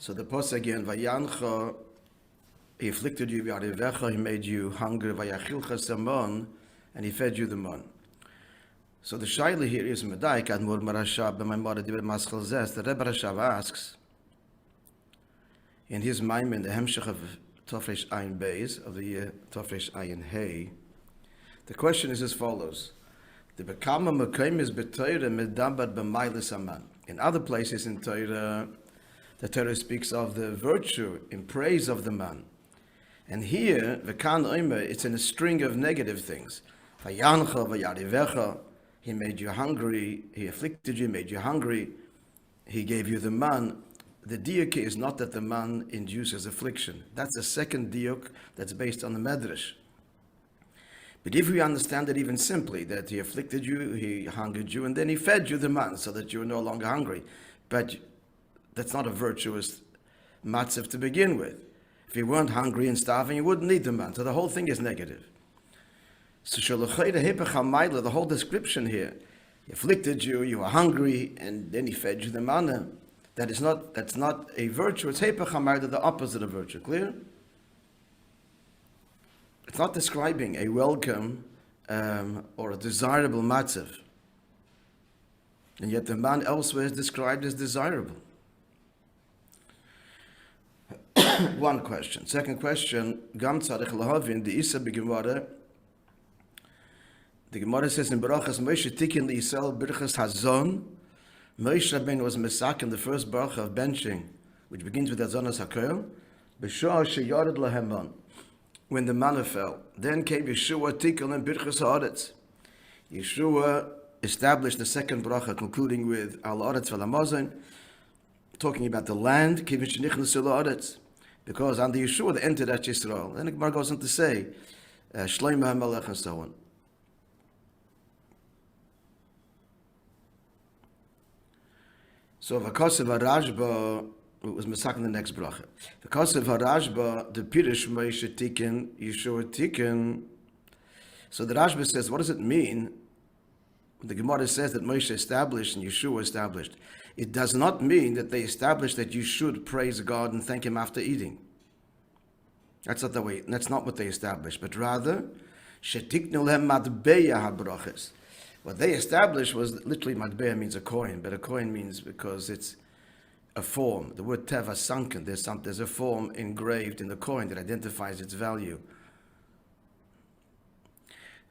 So the post again, VaYaancha, he afflicted you, VaYarivecha, he made you hungry, VaYaכילך samon, and he fed you the mon. So the shaila here is Medaik, Admo Marashab, Maimara Dibir Maschal Zes. The Rebbe Rashav asks, in his Maimon, in the h'tשכ of Tofresh Ayin Beis, of the year Tofresh Ayin Hey, the question is as follows. The Bekama Mekim is B'Torah Medabar B'Mailis Aman. In other places in Torah, the Torah speaks of the virtue in praise of the man. And here, V'kan Omer, it's in a string of negative things. VaYaancha, VaYarivecha, he made you hungry, he afflicted you, made you hungry, he gave you the man. The diuk is not that the man induces affliction. That's the second diuk that's based on the medrash. But if we understand it even simply, that he afflicted you, he hungered you, and then he fed you the man so that you were no longer hungry. But that's not a virtuous matzav to begin with. If you weren't hungry and starving, you wouldn't need the man. So the whole thing is negative. So the whole description here, he afflicted you, you were hungry, and then he fed you the manna. That's not a virtue. It's hepech hamayla, the opposite of virtue. Clear? It's not describing a welcome or a desirable matzav. And yet the man elsewhere is described as desirable. One question. Second question, Gam tzarich lahavin, the Isa b'Gemara. The Gemara says in Barachas, Moishe tikin li'Yisrael birchas hazon. Moishe Rabbeinu was mesak in the first bracha of benching, which begins with Hazonas HaKol, b'shah sheyared laheman, when the manna fell. Then came Yeshua tikin and birchas haaretz. Yeshua established the second bracha, concluding with al haaretz v'lamazon, talking about the land, kivin shenichnasu la'aretz, because under Yeshua they entered at Yisrael. Then the Gemara goes on to say, Shlomo HaMelech and so on. So V'kosev HaRashba, it was Mesak in the next bracha. V'kosev HaRashba, the Pirish Moishe Tikkun, Yeshua Tikkun. So the Rashba says, what does it mean? The Gemara says that Moishe established and Yeshua established. It does not mean that they established that you should praise God and thank Him after eating. That's not the way. That's not what they established. But rather, shetiknu lehem matbeya habrachas. What they established was literally matbeya means a coin, but a coin means because it's a form. The word teva sunken. There's a form engraved in the coin that identifies its value.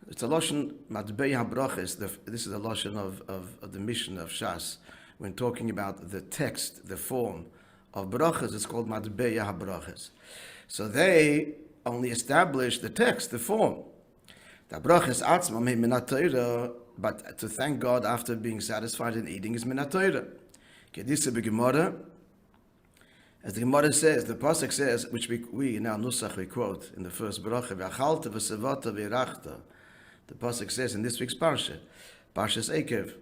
It's a lashon matbeya habrachas. This is a lashon of the mission of Shas. When talking about the text, the form of brachas, it's called matbeya habrachas. So they only established the text, the form. The brachas atzmam he min haTorah, but to thank God after being satisfied in eating is min haTorah. Kedisa b'Gemara, as the Gemara says, the pasuk says, which we in our nusach we quote in the first bracha, ve'achalta v'sevata ve'irachta. The pasuk says in this week's parsha, Parshas Ekev,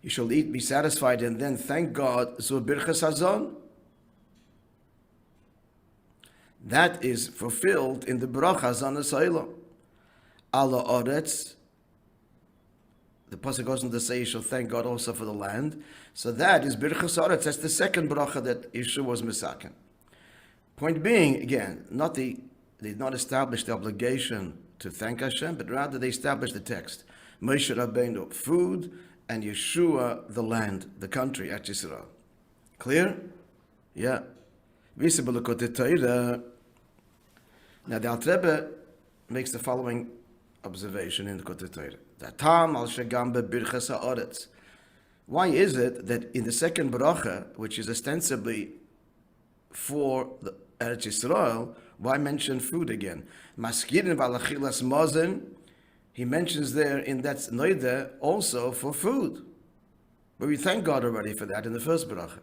you shall eat, be satisfied, and then thank God. So birchas hazon. That is fulfilled in the bracha hazon asayla. Ala oretz. The pasuk goes on to say you shall thank God also for the land. So that is birchas oretz. That's the second bracha that Yeshua was misaken. Point being, again, they did not establish the obligation to thank Hashem, but rather they established the text. Moishe Rabbeinu, food, and Yeshua, the land, the country, at Yisrael. Clear? Yeah. Now the Alter Rebbe makes the following observation in the Kotet Torah. Why is it that in the second bracha, which is ostensibly for the Eretz Yisrael, why mention food again? Maskirin v'alachilas mazen. He mentions there in that noida also for food. But we thank God already for that in the first bracha.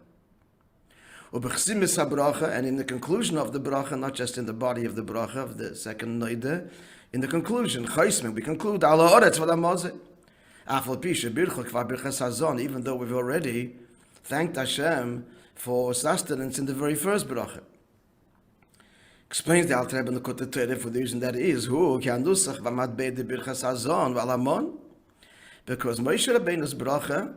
And in the conclusion of the bracha, not just in the body of the bracha of the second noida, in the conclusion, we conclude, even though we've already thanked Hashem for sustenance in the very first bracha. Explains the Alter Rebbe in the Kotet Torah for the reason that is because Moshe Rabbeinu's bracha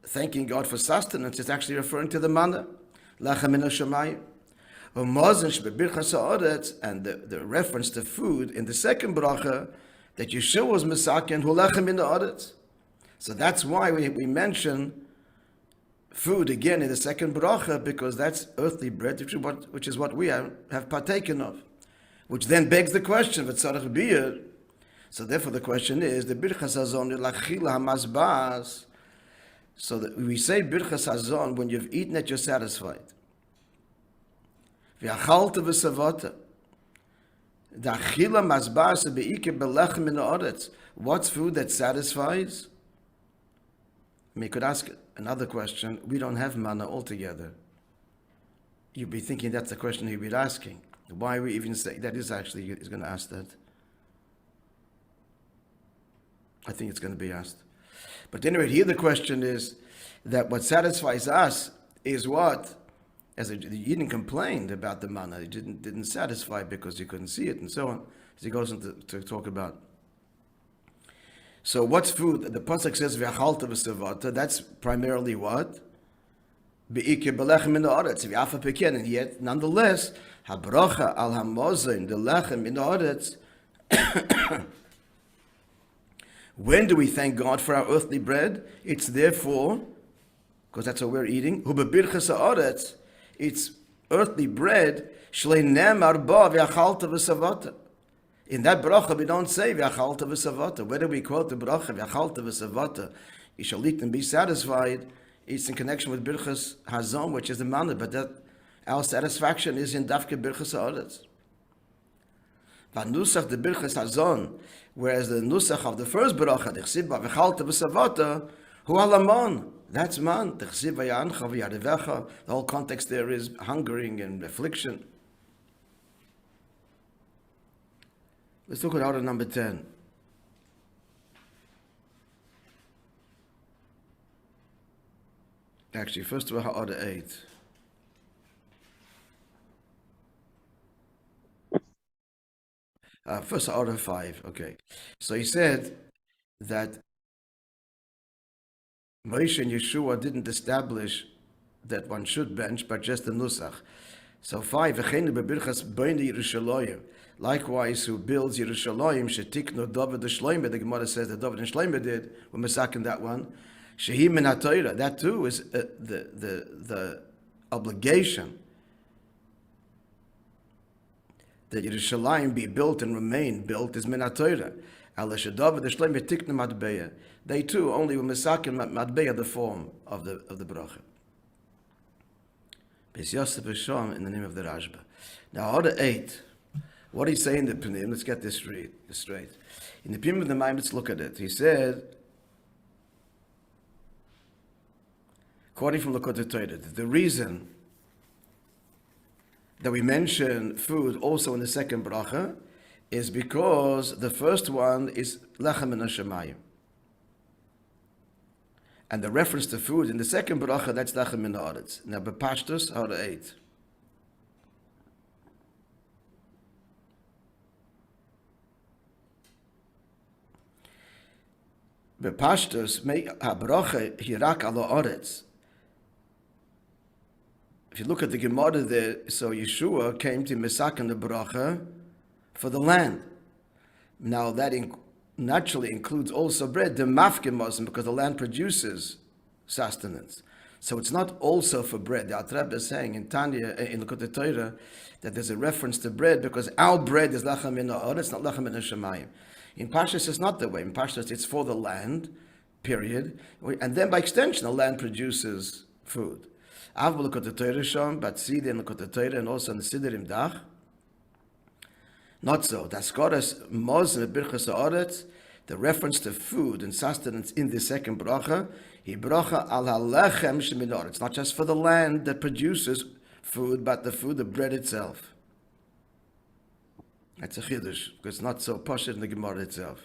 thanking God for sustenance, it's actually referring to the manna. Lechem min hashamayim. And the reference to food in the second bracha, that Yeshua was Mesaken, hu lechem min ha'aretz. So that's why we mention food again in the second bracha, because that's earthly bread, which is what we have partaken of. Which then begs the question, v'tzarech biyur. So therefore the question is, the birchas hazon l'achila hamazbaz. So that we say birchas hazon when you've eaten it, you're satisfied. V'achalta v'savata. The achila mazbaz be'ikir belechem min ha'aretz. What's food that satisfies? I mean, you could ask another question. We don't have manna altogether. You'd be thinking that's the question he'd be asking. Why we even say that is actually, he's going to ask that. I think it's going to be asked. But anyway, here the question is that what satisfies us is what? As he didn't complain about the manna, he didn't satisfy because he couldn't see it and so on. As he goes on to talk about. So what's food? The pasuk says v'achalta v'savata. That's primarily what? Be'ikir belechem min ha'aretz. V'afa peken. And yet, nonetheless, habracha al hamozin, the lechem min ha'aretz. When do we thank God for our earthly bread? It's therefore, because that's what we're eating. Hu bebirchas ha'aretz. It's earthly bread. Shlei nemar ba v'achalta v'savata. In that bracha, we don't say Viachalta v'savata. Where do we quote the bracha Viachalta v'savata? You shall eat and be satisfied. It's in connection with Birchas Hazon, which is the manna, but that our satisfaction is in Dafke Birchas Ha'aretz. Nusach the Birchas Hazon, whereas the Nusach of the first bracha, the Chsib Viachalta v'savata, hu alamon. That's man. The Chsib VaYaancha VaYarivecha. The whole context there is hungering and affliction. Let's look at order number 10. Actually, first of all, order 8. First order 5, okay. So he said that Moishe and Yeshua didn't establish that one should bench, but just the Nusach. So 5, likewise, who builds Yerushalayim, shetikno David the Shloimeh, the Gemara says that David and Shloimeh did, we're masaking that one. Shehi min haTorah, that too is the obligation that Yerushalayim be built and remain built is min haTorah. Ala David the Shloimeh tikno matbeya. They too only were masaking matbeya, the form of the bracha. Bes Yosef Shom in the name of the Rashba. Now order 8. What he's saying in the Pnim, let's get this straight. In the Pnim of the Maimon, let's look at it. He said, quoting from Lakota Torah, the reason that we mention food also in the second bracha is because the first one is lechem min hashamayim. And the reference to food in the second bracha, that's lechem min ha'aretz. Now, bepashtus, order 8. Bepashtus make habracha hirak ala oretz. If you look at the Gemara there, so Yeshua came to Mesaken the bracha for the land. Now that naturally includes also bread, the mafkim, because the land produces sustenance. So it's not also for bread. The Alter Rebbe is saying in Tanya, in the Torah, that there's a reference to bread because our bread is lechem min ha'aretz, not lechem min hashamayim. In Pashtus, it's not that way. In Pashtus, it's for the land, period. And then by extension, the land produces food. Av look at the Torah shom, but Siddur and look at the Torah, and also in the Siddurim Dach. Not so. Daskoras moz and birchas ha'aretz, the reference to food and sustenance in the second bracha, he bracha al halechem shemin ha'aretz. It's not just for the land that produces food, but the food, the bread itself. That's a chiddush, because it's not so posh in the Gemara itself.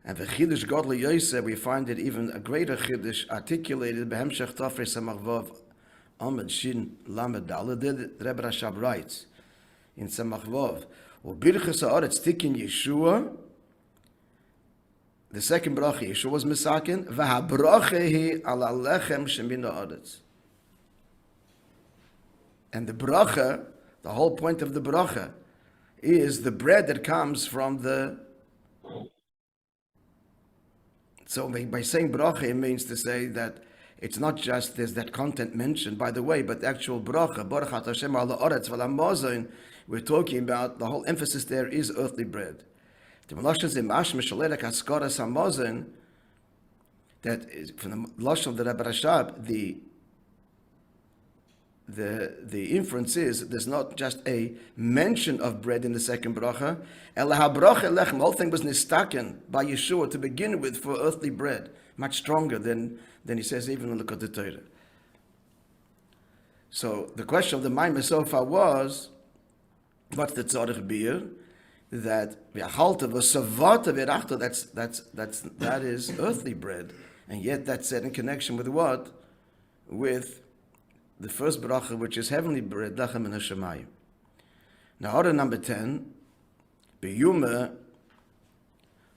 And the chiddush godly Yosef, we find it even a greater chiddush articulated by Hemshech Tafrei Samach Vav Amud Shin Lamed Daled. The Rebbe Rashab writes in Samach Vav, "Ubirchas ha'aretz tikin Yeshua." the second bracha Yeshua was misakin, v'habracha hi ala lechem shemina aretz. And the bracha, the whole point of the bracha, is the bread that comes from the. So by saying bracha, it means to say that it's not just there's that content mentioned, by the way, but the actual bracha, baruch atah Hashem ala aretz v'la mazon, we're talking about, the whole emphasis there is earthly bread. The Malashon is mashma shalelek haskaras hamazon, that is from the Lashon of the Rabbi Rashab, the inference is there's not just a mention of bread in the second bracha. The whole thing was nistaken by Yeshua to begin with for earthly bread, much stronger than he says even in the Likutei Torah. So the question of the Maimon so far was, what's the tzarich beer? That vi'achalta v'savata v'irachta, that is earthly bread, and yet that's said in connection with what? With the first bracha, which is heavenly bread, lechem min hashamayim. Now, order number 10, b'yuma.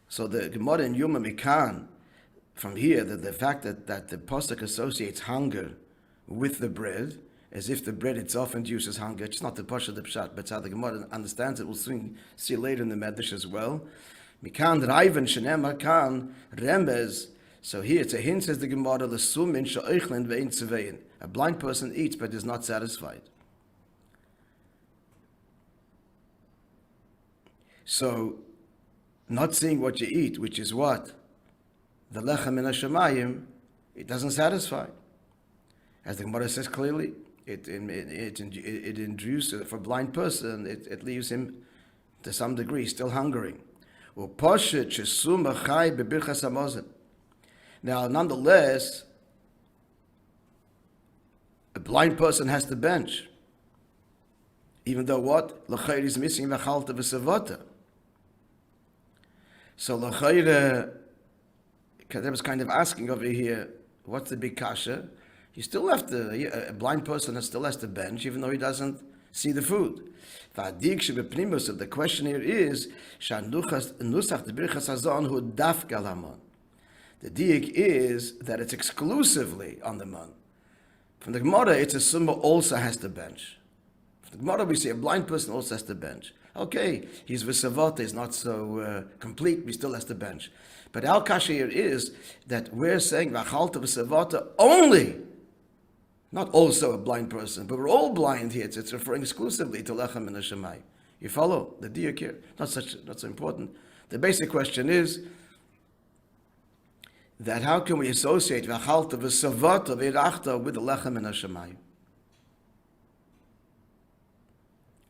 So the Gemara in Yuma Mikan, from here, that the fact that the pasuk associates hunger with the bread, as if the bread itself induces hunger. It's not the pasha the pshat, but it's how the Gemara understands it. We'll soon see later in the Medrash as well. Mikan raiven shenem kan remez. So here it's a hint, says the Gemara, l'sumin she'oichlin ve'in tzevein. A blind person eats but is not satisfied. So, not seeing what you eat, which is what? The lechem min hashamayim, it doesn't satisfy. As the Gemara says clearly, it induces, for a blind person, it leaves him to some degree still hungering. Now, nonetheless, a blind person has to bench, even though what? L'chayr is missing v'chalta v'savata. So l'chayr, I was kind of asking over here, what's the big kasha? You still have to, a blind person still has to bench, even though he doesn't see the food. The question here is, the diik is that it's exclusively on the man. From the Gemara, it's a summa also has to bench. From the Gemara, we see a blind person also has to bench. Okay, he's v'savata, is not so complete, but he still has to bench. But our kasha here is that we're saying v'achalta v'savata only, not also a blind person, but we're all blind here. It's referring exclusively to lechem min hashamayim. You follow the diuk here? Not so important. The basic question is that how can we associate v'achalta v'savata v'irachta with the lechem min hashamayim?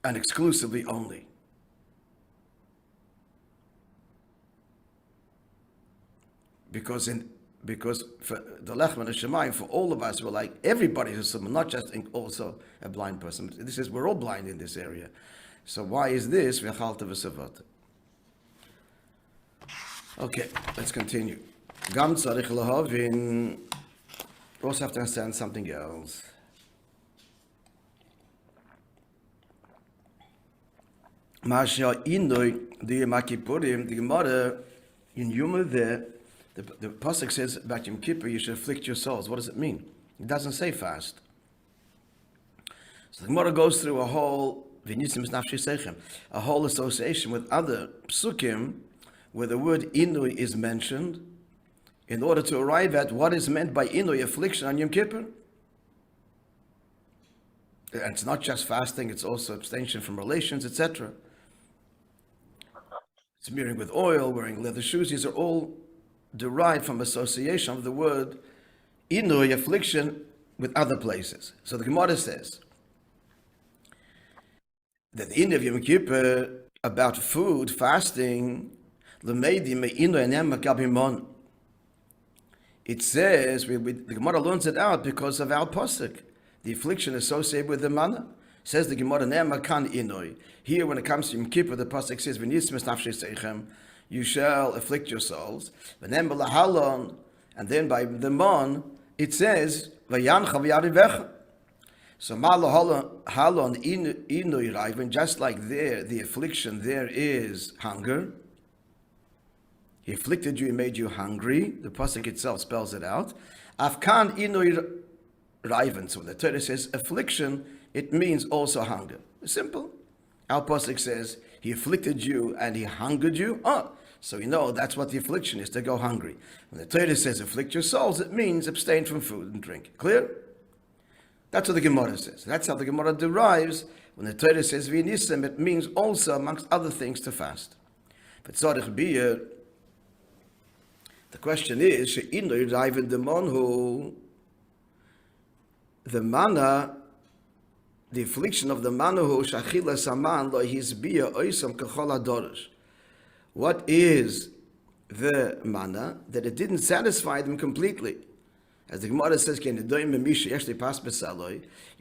And exclusively only. Because for the lechem min hashamayim, for all of us, we're like everybody is someone, not just also a blind person. This is, we're all blind in this area. So why is this v'achalta v'savata? Okay, let's continue. Gam tzarich lahavin. We also have to understand something else. Masha inoi the Makipurim, the Gemara in Yuma there, the pasuk says about Yom Kippur you should afflict your souls. What does it mean? It doesn't say fast. So the Gemara goes through a whole association with other psukim where the word inui is mentioned, in order to arrive at what is meant by inui, affliction on Yom Kippur. And it's not just fasting, it's also abstention from relations, etc. Smearing with oil, wearing leather shoes, these are all derived from association of the word inui, affliction, with other places. So the Gemara says that the inui of Yom Kippur, about food, fasting, it says, the Gemara learns it out because of our pasuk, the affliction associated with the manna. Says the Gemara, here when it comes to Yom Kippur, the pasuk says, you shall afflict your souls. And then by the man, it says, VaYaancha VaYarivecha. So halon inui raiven, just like there, the affliction there is hunger. He afflicted you, he made you hungry. The pasuk itself spells it out. Afkan inoy raiven. So when the Torah says affliction, it means also hunger. It's simple. Our pasuk says he afflicted you and he hungered you. So you know that's what the affliction is, to go hungry. When the Torah says afflict your souls, it means abstain from food and drink. Clear? That's what the Gemara says. That's how the Gemara derives. When the Torah says v'nisem, it means also, amongst other things, to fast. But tzarich biyah, the question is, she'ino yirayven demonhu, the manna, the affliction of the manahu, shachila saman lo hisbiyah oisam kachol hadorish. What is the manna? That it didn't satisfy them completely. As the Gemara says, you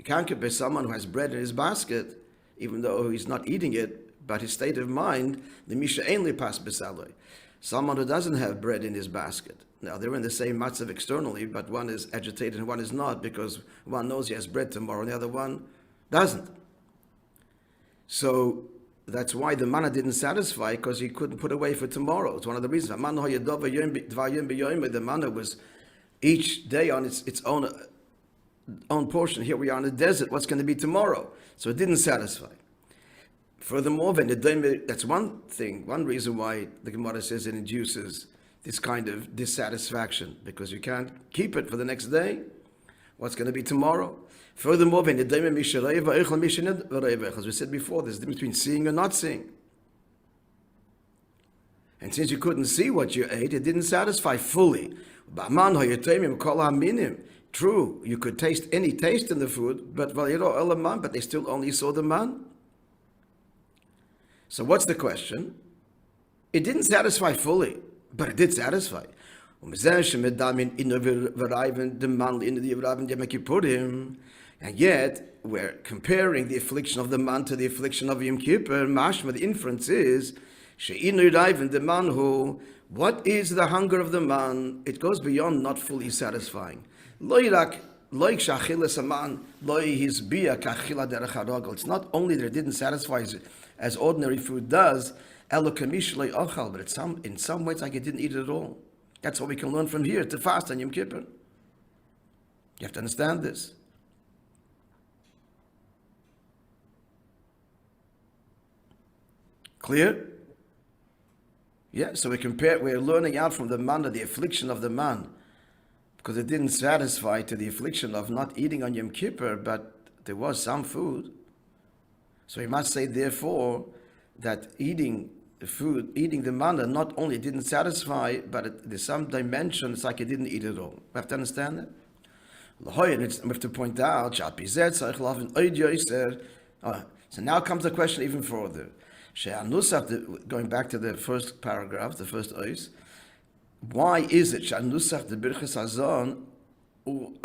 can't compare someone who has bread in his basket, even though he's not eating it, but his state of mind, the Misha ainli pas besaloi. Someone who doesn't have bread in his basket. Now, they're in the same matzav externally, but one is agitated and one is not, because one knows he has bread tomorrow and the other one doesn't. So that's why the manna didn't satisfy, because he couldn't put away for tomorrow. It's one of the reasons. The manna was each day on its own portion. Here we are in the desert. What's going to be tomorrow? So it didn't satisfy. Furthermore, that's one thing, one reason why the Gemara says it induces this kind of dissatisfaction, because you can't keep it for the next day. What's going to be tomorrow? Furthermore, as we said before, there's a difference between seeing and not seeing. And since you couldn't see what you ate, it didn't satisfy fully. True, you could taste any taste in the food, but they still only saw the man. So what's the question? It didn't satisfy fully, but it did satisfy. And yet, we're comparing the affliction of the man to the affliction of Yom Kippur. Mashma, the inference is, what is the hunger of the man? It goes beyond not fully satisfying. It's not only that it didn't satisfy as ordinary food does, but in some ways like it didn't eat it at all. That's what we can learn from here, to fast on Yom Kippur. You have to understand this. Clear? Yeah, so we're learning out from the manna, the affliction of the man, because it didn't satisfy to the affliction of not eating on Yom Kippur, but there was some food. So we must say, therefore, that eating the manna not only didn't satisfy, but there's some dimension, it's like it didn't eat it all. We have to understand that. We have to point out, so now comes the question even further. Going back to the first paragraph, the first ois, why is it the birchas hazon u?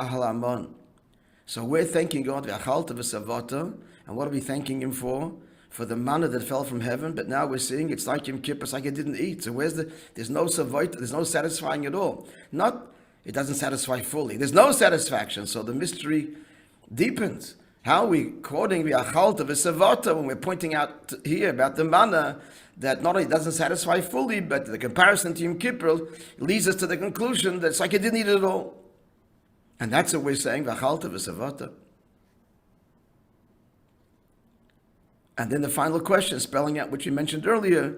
So we're thanking God, and what are we thanking Him for? For the manna that fell from heaven, but now we're seeing it's like Yom Kippur, it's like it didn't eat. So there's no savot, there's no satisfying at all. It doesn't satisfy fully. There's no satisfaction, so the mystery deepens. How are we quoting Vi'akalta when we're pointing out here about the manna that not only doesn't satisfy fully, but the comparison to Yom Kippur leads us to the conclusion that it's like it didn't eat it at all. And that's what we're saying, Vi'akalta v'savata. And then the final question, spelling out which we mentioned earlier,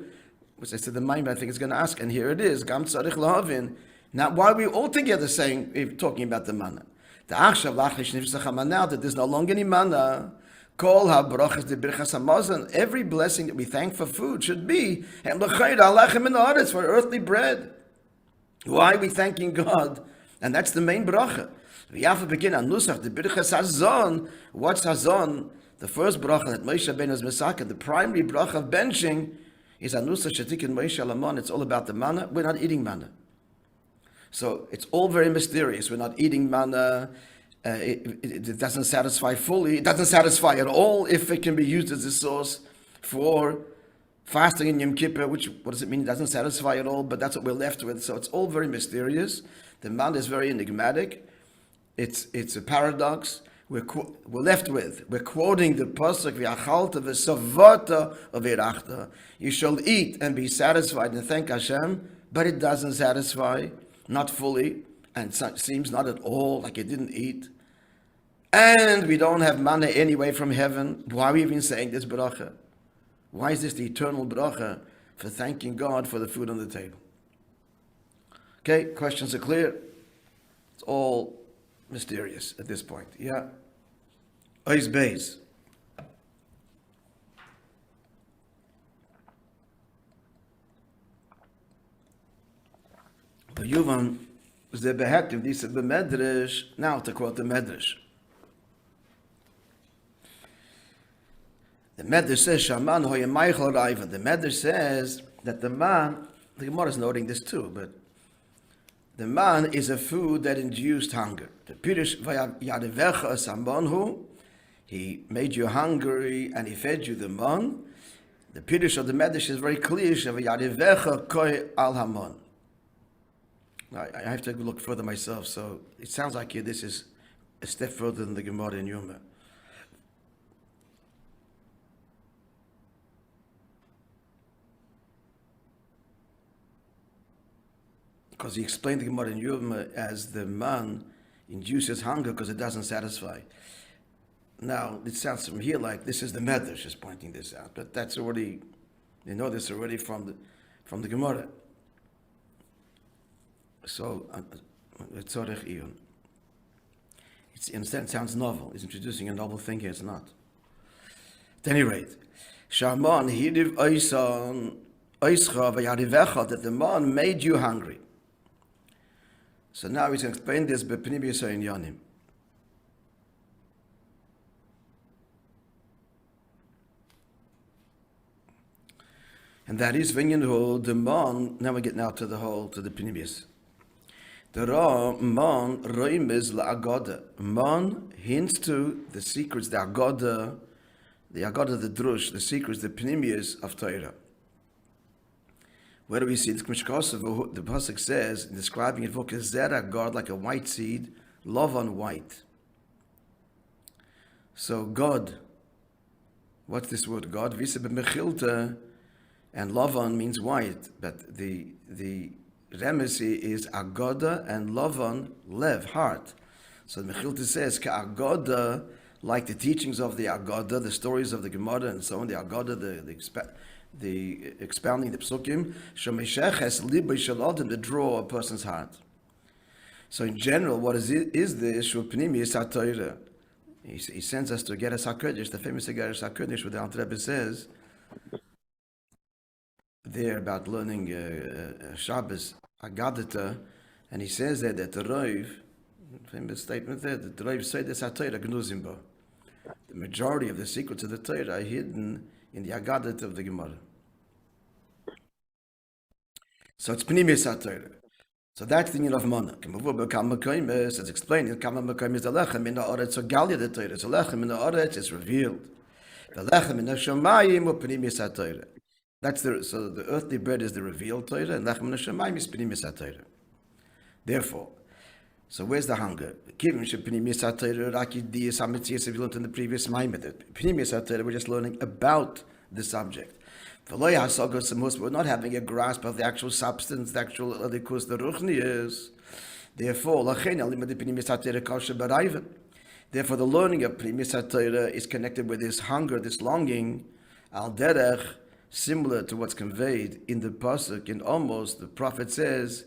which I said the Maimon I think is going to ask, and here it is, Gam tzarich lahavin. Now, why are we all together talking about the manna? Now that there's no longer any manna, every blessing that we thank for food should be for earthly bread. Why are we thanking God? And that's the main bracha. What's hazon? The first bracha that Moishe ben is Mesaka, the primary bracha of benching, is Anusa Shatikin Moishe Alamon. It's all about the manna. We're not eating manna. So it's all very mysterious. We're not eating manna. It doesn't satisfy fully. It doesn't satisfy at all if it can be used as a source for fasting in Yom Kippur, what does it mean? It doesn't satisfy at all, but that's what we're left with. So it's all very mysterious. The manna is very enigmatic. It's a paradox. We're left with. We're quoting the pasuk V'achalta v'savata of Virachta. You shall eat and be satisfied and thank Hashem but it doesn't satisfy, not fully, and seems not at all like it didn't eat. And we don't have manna anyway from heaven. Why are we even saying this bracha? Why is this the eternal bracha for thanking God for the food on the table? Okay, questions are clear. It's all mysterious at this point. Yeah. Ois Beis. The Yuvan is the behektiv. This is the Medrash. Now to quote the Medrash. The Medrash says, Shaman hoye meichel raiva. The Medrash says that the man, the Gemara is noting this too, but the man is a food that induced hunger. The Pirush VaYarivecha sambanhu. He made you hungry and he fed you the man. The Pirush of the Medrash is very clear. VaYarivecha koi al hamon. I have to look further myself, so it sounds like this is a step further than the Gemara in Yuma. Because he explained the Gemara in Yuma as the man induces hunger because it doesn't satisfy. Now, it sounds from here like this is the Medrash is pointing this out, but that's already, you know this already from the Gemara. So, it's in a sense sounds novel. He's introducing a novel thing here. It's not. At any rate, Shaman hidiv oisan oischa VaYarivecha, that the man made you hungry. So now he's going to explain this b'pnimiyus ha'inyanim. And that is when you know the man. Now we get to the pnimiyus. The ra man roimiz la'agoda. Man hints to the secrets, the agoda, the drush, the secrets, the pnimiyus of Torah. Where do we see it? The pasuk says, describing it, "Zera God like a white seed, love on white." So God, what's this word? God, visa b'mechilta, and Lavan means white, but the remesi is agoda and Lavan, lev, heart. So the Mechilta says, Ka'agoda, like the teachings of the Agoda, the stories of the Gemara and so on, the Agoda, the expounding the Psukim, Shemesheches libay shalodem, to draw a person's heart. So in general, what is this? Shulpnimiyus HaTorah. He sends us to Geras HaKodesh, the famous Geras HaKodesh, where the Alter Rebbe says there about learning Shabbos, Agadata, and he says there that the Rav, famous statement there, that the Rav said this HaTorah Gnuzimba. The majority of the secrets of the Torah are hidden in the Agadata of the Gemara. So it's Pnimiyus HaTorah. So that's the union of Mana. As explained, Kama Mekoim is the Lechem in the Oretz, so Galia the Torah. So Lechem in the Oretz is revealed. The Lechem in the Shomayim or Pnimiyus HaTorah. So the earthly bread is the revealed Torah, and Lechem in the Shomayim is Pnimiyus HaTorah. Therefore, so where's the hunger? Pnimiyus HaTorah, Rakidiyas HaMetzias, if you learned in the previous Maimon, Pnimiyus HaTorah, we're just learning about the subject. We're not having a grasp of the actual substance, the actual likus, the ruchni is. Therefore, the learning of Pnimiyus HaTorah is connected with this hunger, this longing, al derech, similar to what's conveyed in the pasuk. In almost, the prophet says,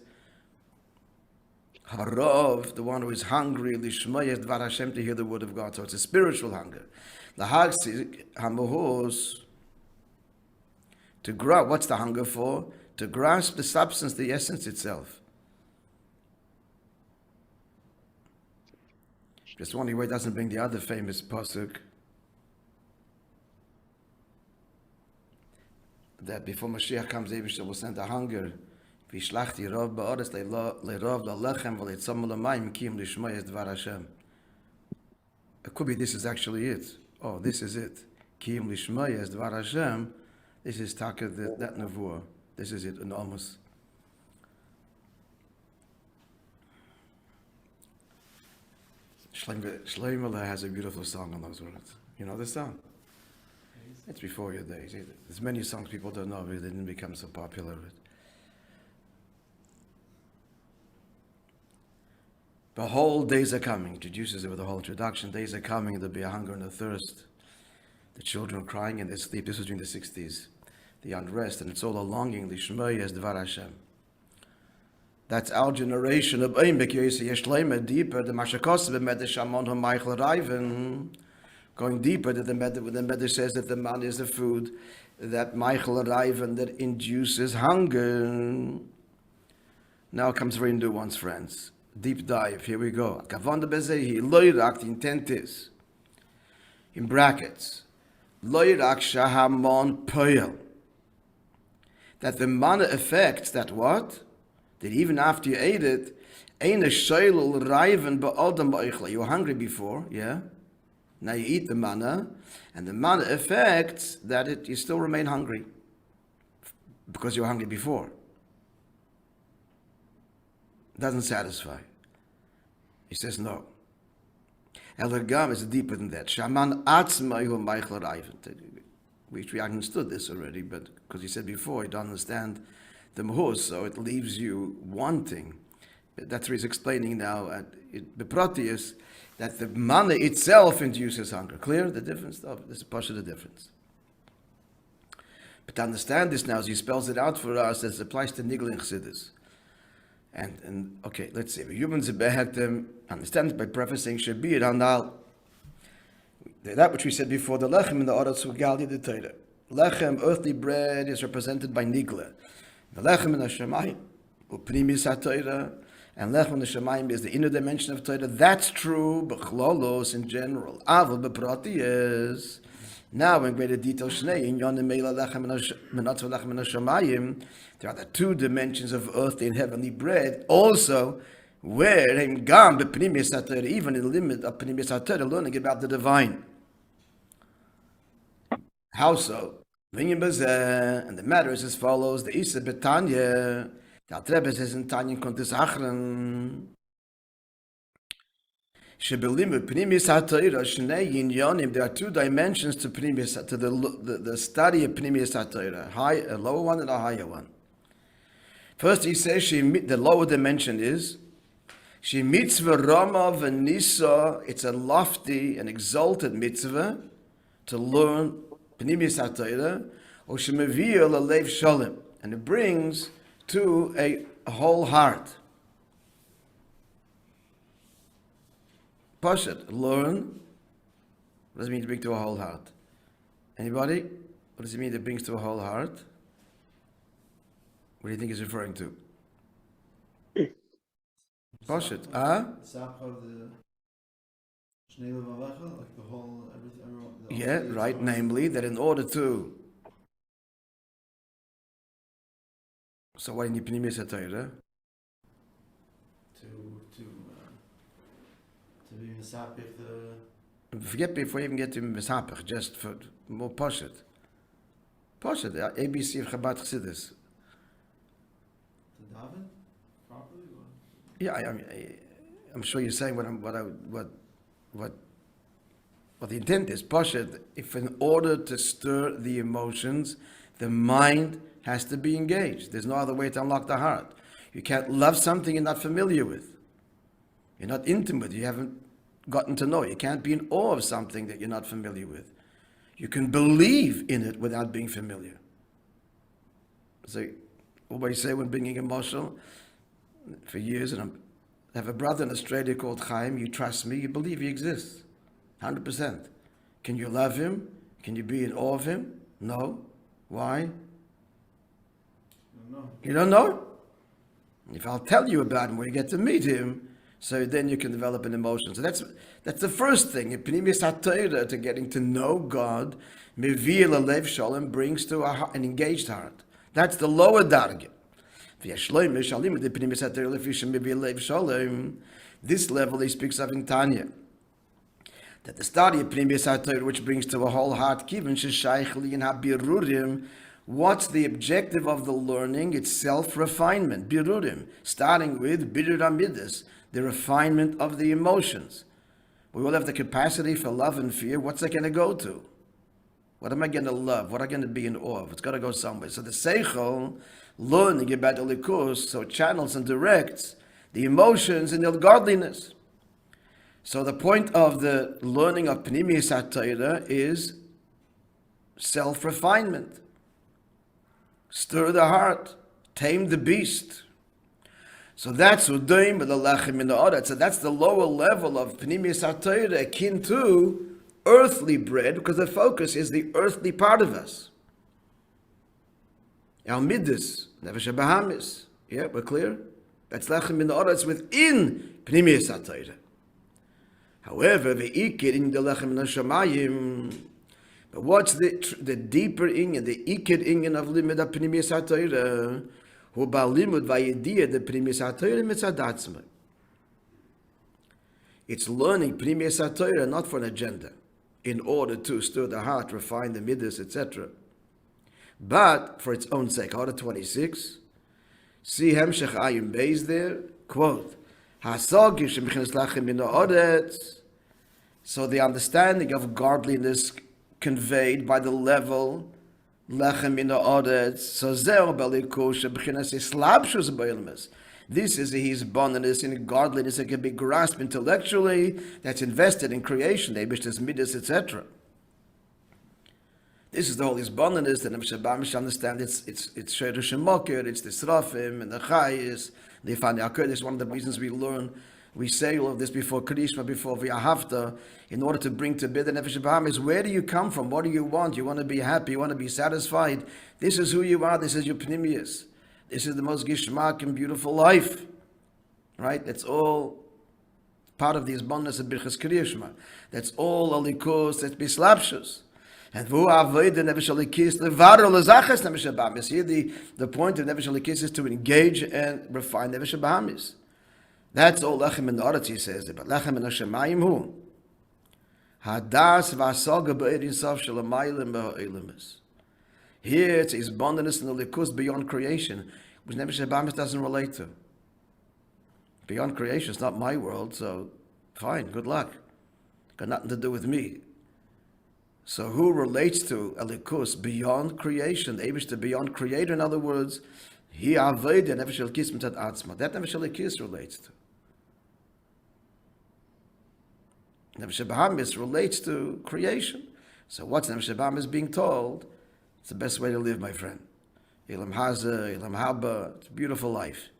Harav, the one who is hungry, lishmayes dvar Hashem, to hear the word of God. So it's a spiritual hunger. Lahagsik hamohos, to grasp. What's the hunger for? To grasp the substance, the essence itself. Just wondering why it doesn't bring the other famous pasuk that before Mashiach comes, Eibishter will send a hunger. It could be this is actually it. Oh, this is it. Kiyum lishmayes dvar Hashem. This is taka that nevuah. This is it, enormous. Shlomo has a beautiful song on those words. You know this song? It's before your days. There's many songs people don't know because they didn't become so popular. Behold, days are coming. Introduces it with a whole introduction. Days are coming, there'll be a hunger and a thirst. The children crying in their sleep. This was during the 60s. The unrest, and it's all a longing. Lishmoi as Dvar Hashem. That's our generation of Eimek Yosei Yeshleima, deeper the Mashakos B'Medesh Amon HaMeichel Reiven, going deeper to the Medesh says that the man is a food that Meichel Reiven that induces hunger. Now comes very nuanced, friends. Deep dive. Here we go. Kavon de Bezehi Loirak. The intent is, in brackets, Loirak Shahamon Poyel, that the mana affects that what? That even after you ate it, you were hungry before, yeah? Now you eat the manna, and the manna affects that you still remain hungry because you were hungry before. Doesn't satisfy. He says no. Elagam is deeper than that. Shaman atzmayu meichel reiven. We understood this already, but because he said before, you don't understand the mahus, so it leaves you wanting. That's what he's explaining now. The prati is that the manna itself induces hunger. Clear the difference? This is part of the difference. But to understand this now, as he spells it out for us, as it applies to Nigel and Chassidus. And okay, let's see. Humans understand it by prefacing Shabir Hanal. That which we said before, the lechem in the Oratz Ugali the Torah. Lechem, earthly bread, is represented by Nigla. The lechem in the Shemayim, Uprimis HaTorah, and lechem in the Shemayim is the inner dimension of Torah. That's true, but chlolos in general. Aval beprati is. Now, in greater detail, Shnei, in Yonim Meila lechem menatzu lechem in the Shemayim, there are the two dimensions of earthly and heavenly bread. Also, where in Gam beprimis HaTorah, even in the limit of Primis HaTorah, learning about the divine. How so? And the matter is as follows: the Isa Betanya, the Altrebe says in Tanya Kontis Achran, Shebelimu Primis HaTorah Shnei Yinyonim. There are two dimensions to Primis, to the study of Primis HaTorah, a lower one and a higher one. First, he says the lower dimension is she mitzvah Rama v'Nisa. It's a lofty and exalted mitzvah to learn Pnimis HaTorah, or shemaviyah lalev shalom, and it brings to a whole heart. Pashat, learn. What does it mean to bring to a whole heart? Anybody? What does it mean to brings to a whole heart? What do you think he's referring to? Pashat, like the whole everything. Yeah, right. Namely, that in order to. So why do you need Pnimis HaTorah? To be misapich the. Forget before you even get to misapich, just for more poshet. Poshet, the ABC of Chabad Chassidus. To daven properly. Yeah, I'm sure you're saying what the intent is. Poshet, if in order to stir the emotions, the mind has to be engaged. There's no other way to unlock the heart. You can't love something you're not familiar with. You're not intimate. You haven't gotten to know. You can't be in awe of something that you're not familiar with. You can believe in it without being familiar. So, what I say when bringing emotional, for years, and I have a brother in Australia called Chaim. You trust me, you believe he exists. 100%. Can you love him? Can you be in awe of him? No. Why? No. You don't know? If I'll tell you about him when you get to meet him, so then you can develop an emotion. So that's the first thing. Pnimis HaTorah, to getting to know God, Mevil Alev Shalom, brings to an engaged heart. That's the lower dargah. This level he speaks of in Tanya. That the study of Pnimis HaTorah, which brings to a whole heart, what's the objective of the learning? It's self-refinement, birurim, starting with birur hamidus, the refinement of the emotions. We all have the capacity for love and fear. What's that going to go to? What am I going to love? What am I going to be in awe of? It's got to go somewhere. So the seichel, learning about the likus, so it channels and directs the emotions and the godliness. So the point of the learning of Pnimius HaTorah is self-refinement. Stir the heart, tame the beast. So that's Udaim with the Lechem in the Oretz. So that's the lower level of Pnimius HaTorah, akin to earthly bread, because the focus is the earthly part of us. Our midas, Nefesh HaBahamis. Yeah, we're clear? That's Lechem in the Oretz within Pnimius HaTorah. However, the ikir in the lechem nashamayim. But what's the deeper inyan, the ikir inyan of limud pnimius haTorah? Who ba limud vayedia the pnimius haTorah mitzadatzma. It's learning pnimius haTorah not for an agenda, in order to stir the heart, refine the midas, etc., but for its own sake. Order 26. See hemshech ayim beis there. Quote. So the understanding of godliness conveyed by the level lechem in the oretz. So this is his abundance in godliness that can be grasped intellectually, that's invested in creation, the Eibishter's midas, etc. This is the holy abundance that Nefesh understand. It's Sheder Shemokir, it's the Srafim and the Chayis. This is one of the reasons we say all of this before Krishma, before VaYahavta, in order to bring to bear the Nefesh HaBahamis. Where do you come from? What do you want? You want to be happy? You want to be satisfied? This is who you are. This is your Pnimius. This is the most Gishmak and beautiful life. Right? That's all part of the abundance of Birchas Krishma. That's all Alikos, that's Bislapshus. And here the point of Nefesh HaLikis is to engage and refine Nefesh HaBahamis. That's all Lechem in the Oretz, he says. But Lechem in HaShemayim hu Hadas v'asaga b'erin sof shelamaylim b'ha'ilimis. Here it's his abundance in the likus beyond creation, which Nefesh HaBahamis doesn't relate to. Beyond creation, it's not my world, so fine, good luck. Got nothing to do with me. So who relates to Elikus beyond creation, the Eibishter beyond creator? In other words, he avoid and Nefesh HaLikis mitzad atzma. That Nefesh HaLikis relates to. Nefesh HaBahamis relates to creation. So what's Nefesh HaBahamis being told? It's the best way to live, my friend. Ilam Haza, Ilam Haba, it's a beautiful life.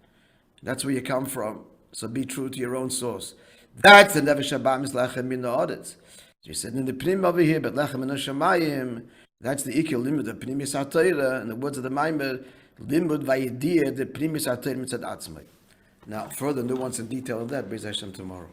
That's where you come from. So be true to your own source. That's the Nefesh HaBahamis lechem min ha'aretz. You said in the Pnim over here, but lechem in Hashemayim, that's the ikil limud of Pnimis HaTorah, in the words of the Maimer, limud vayedia the Pnimis HaTorah mitzad atzmai. Now, further nuance and detail of that, Be'ez Hashem tomorrow.